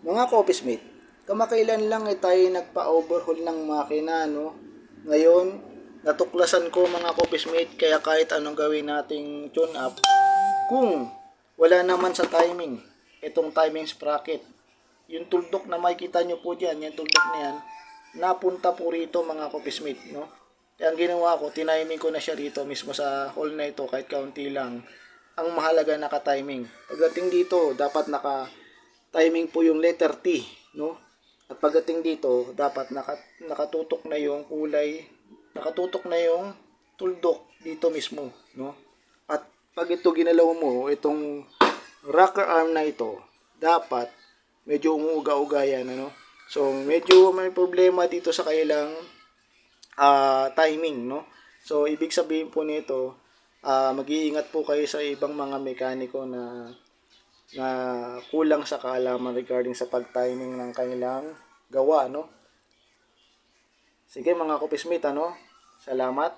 Mga ka-officemate, kamakailan lang tayo nagpa-overhaul ng makina, no? Ngayon, natuklasan ko mga ka-officemate, kaya kahit anong gawin nating tune up, kung wala naman sa timing, itong timing sprocket, yung tuldok na makikita nyo po dyan, yung tuldok na yan, napunta po rito mga ka-officemate, no? Kaya ang ginawa ko, tiniming ko na siya rito mismo sa hole na ito kahit kaunti lang. Ang mahalaga naka-timing. Pagdating dito, dapat naka-timing po yung letter T, no? At pagdating dito, dapat nakatutok na yung kulay, nakatutok na yung tuldok dito mismo, no? At pag ito ginalaw mo, itong rocker arm na ito, dapat medyo umuuga-uga yan, ano? So, medyo may problema dito sa kailang timing, no? So, ibig sabihin po nito, mag-iingat po kayo sa ibang mga mekaniko na kulang sa kaalaman regarding sa pag-timing ng kanilang gawa, no? Sige mga kopismate, ano? Salamat.